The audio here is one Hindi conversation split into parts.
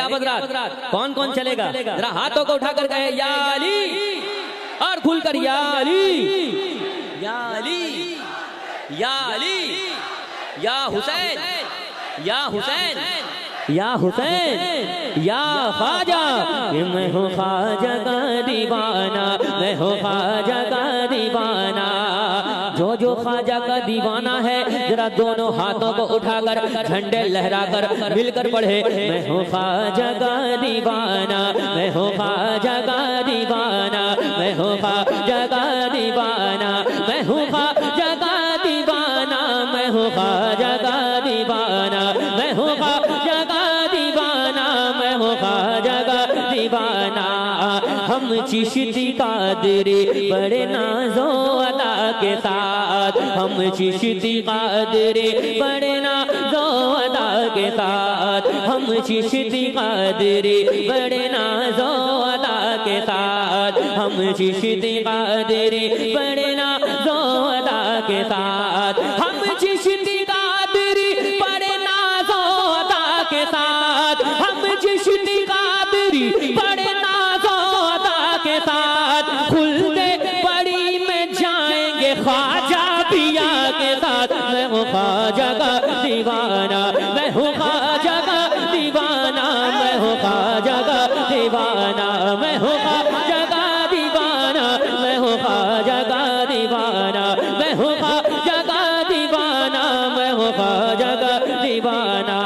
आप हज़रात? कौन कौन चलेगा? जरा हाथों को उठाकर कहे या अली, और खुलकर या अली, या अली, या अली, या हुसैन, या हुसैन, या हुसैन, या ख्वाजा। मैं हूँ ख्वाजा का दीवाना, मैं हूँ ख्वाजा का दीवाना। जो जो ख्वाजा का दीवाना है जरा दोनों हाथों को उठाकर झंडे लहराकर मिलकर पढ़े, मैं हूँ ख्वाजा का दीवाना, मैं हूँ ख्वाजा का दीवाना, मैं हूँ ख्वाजा का दीवाना, मैं हूँ ख्वाजा का दीवाना, मैं हूँ ख्वाजा का दीवाना, मैं हूँ ख्वाजा का दीवाना, मैं हूँ ख्वाजा का दीवाना। हम चिश्ती कादरी बड़े नाज़ो अदा के साथ, हम चिश्ती कादरी बड़े नाज़ो अदा के साथ, हम चिश्ती कादरी बड़े नाज़ो अदा के साथ, हम चिश्ती कादरी बड़े नाज़ो अदा के साथ, हम चिश्ती कादरी बड़े नाज़ो अदा के साथ, हम चिश्ती कादरी बड़े नाज़ो अदा के साथ। खुलते बड़ी में जाएंगे ख्वाजा पिया के साथ, मैं हूँ ख्वाजा का दीवाना, मैं हूँ ख्वाजा का दीवाना, मैं हूँ ख्वाजा का दीवाना, मैं हूँ ख्वाजा का दीवाना, मैं हूँ ख्वाजा का दीवाना, मैं हूँ ख्वाजा का दीवाना, मैं हूँ ख्वाजा का दीवाना।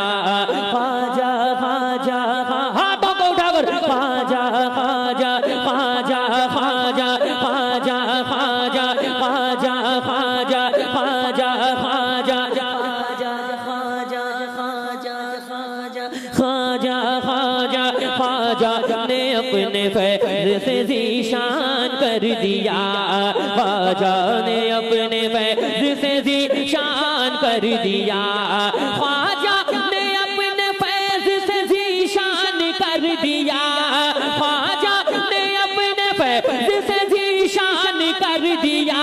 ख्वाजा ख्वाजा हाथों को उठाकर ख्वाजा ख्वाजा ख्वाजा ख्वाजा ख्वाजा ख्वाजा ख्वाजा ख्वाजा ख्वाजा ख्वाजा ख्वाजा ख्वाजा ख्वाजा ख्वाजा ने अपने फैज़ से ज़ीशान कर दिया, ख्वाजा ने अपने फैज़ से ज़ीशान कर दिया, ख्वाजा ने अपने फैज़ से ज़ीशान कर दिया, ख्वाजा ने अपने फैज़ से ज़ीशान कर दिया।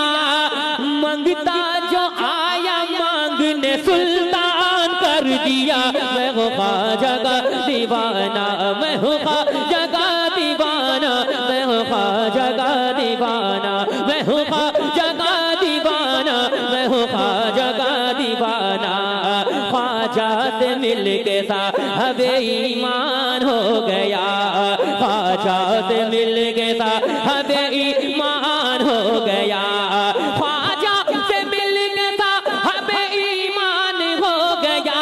मंगता जो आया मांगने सुल्तान कर दिया, मैं हूँ ख्वाजा का दीवाना, मैं हूँ ख्वाजा का दीवाना, मैं हूँ ख्वाजा का दीवाना, मैं हूँ ख्वाजा का दीवाना, मैं हूँ ख्वाजा का दीवाना। ख्वाजा से मिल के साहब ईमान हो गया, ख्वाजा से मिल के साहब ईमान हो गया, ख्वाजा से मिल के साहब ईमान हो गया,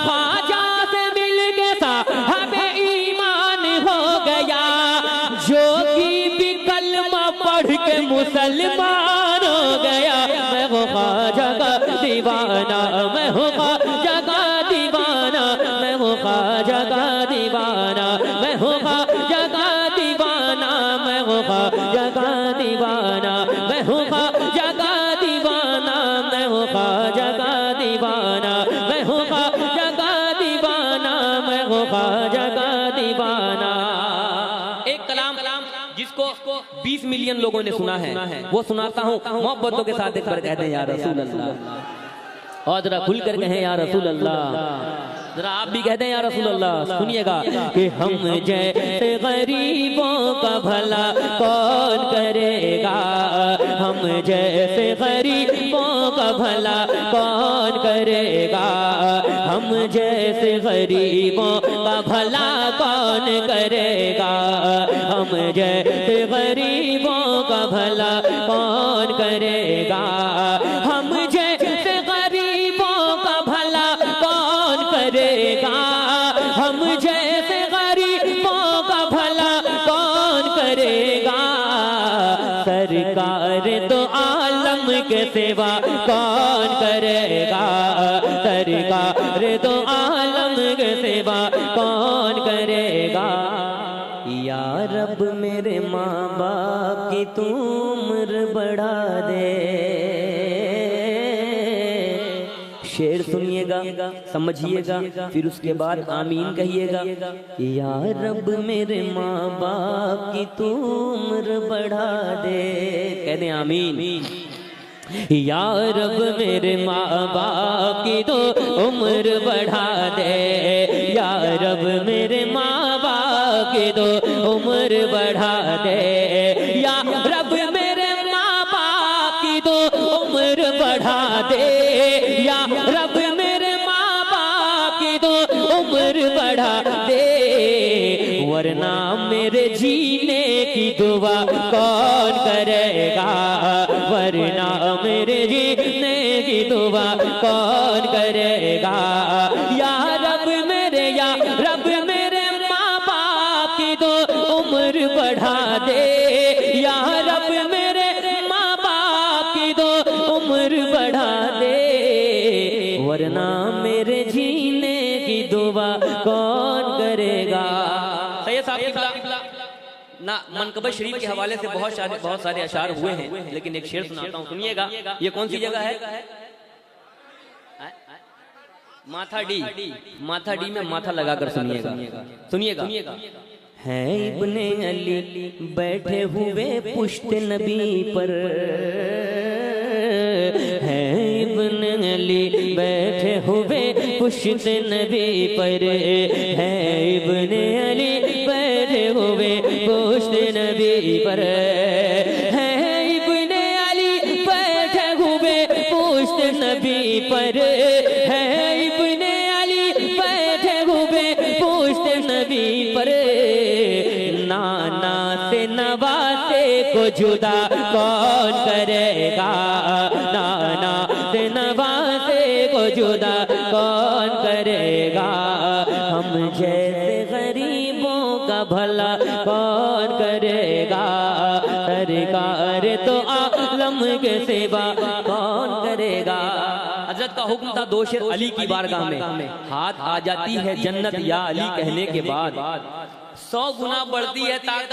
ख्वाजा से मिल के साहब ईमान हो गया। जोगी भी कलमा पढ़ के मुसलमान हो गया, मैं हूँ ख्वाजा का दीवाना, मैं हूँ ख्वाजा का दीवाना, मैं हूँ ख्वाजा का दीवाना, मैं हूँ ख्वाजा का दीवाना, मैं हूँ ख्वाजा का दीवाना, मैं हूँ ख्वाजा का दीवाना, मैं हूँ ख्वाजा का दीवाना, मैं हूँ ख्वाजा का दीवाना, मैं हूँ ख्वाजा का दीवाना। एक कलाम जिसको 20 मिलियन लोगों ने सुना है, वो सुनाता हूँ मोहब्बतों के साथ। एक बार कहते हैं या रसूल अल्लाह, और जरा खुल कर कहें या रसूल अल्लाह। जरा आप भी कहते हैं या रसूल अल्लाह। सुनिएगा कि हम जैसे गरीबों का भला कौन करेगा, हम जैसे गरीबों का भला कौन करेगा, हम जैसे गरीबों का भला कौन करेगा, हम जैसे गरीबों का भला कौन करेगा, हम जैसे गरीबों का भला कौन करेगा, हम जैसे गरीबों का भला कौन करेगा। सरकार तो आलम के सिवा कौन करेगा, सरकार तो आलम के सिवा कौन करेगा। या रब मेरे माँ बाप की तू उम्र बढ़ा दे। शेर सुनिएगा, समझिएगा, फिर उसके बाद आमीन कहिएगा। या रब मेरे माँ बाप की तू उम्र बढ़ा दे, कह दे आमीन। या रब मेरे माँ बाप की तो उम्र बढ़ा दे, या रब मेरे माँ की तो उम्र बढ़ा दे, या रब मेरे माँ बाप की तो उम्र बढ़ा दे, या रब मेरे माँ बाप की तो उम्र बढ़ा दे, वरना मेरे जीने की दुआ कौन करेगा, वरना मेरे जीने की दुआ कौन करेगा। या रब मेरे माँ बाप की तो उम्र बढ़ा दे, या रब मेरे माँ बाप की तो उम्र बढ़ा दे, वरना मेरे जीने की दुआ कौन करेगा। ना मनकबत शरीफ के हवाले से बहुत सारे अशार हुए हैं, लेकिन एक शेर सुनाता हूँ, सुनिएगा। ये कौन सी जगह है? माथा डी में माथा लगाकर सुनिएगा। है इब्ने अली बैठे हुए पुश्त नबी पर, है इब्ने अली बैठे हुए पुश्त नबी पर, है इब्ने अली बैठे हुए पुश्त नबी पर, है इब्ने अली बैठे हुए पुश्त नबी पर, है इब्ने अली बैठे हुए पुश्त नबी पर, नाना से नवासे को जुदा कौन करेगा, नाना से नवासे को जुदा कौन करेगा, हम जैसे गरीबों का भला कौन करेगा, सरकार तो आलम के सेवा कौन करेगा। हजरत का हुक्म था दो शेर अली की बारगाह में, हाथ आ जाती है जन्नत या अली कहने के बाद, 100 गुना बढ़ती है ताकत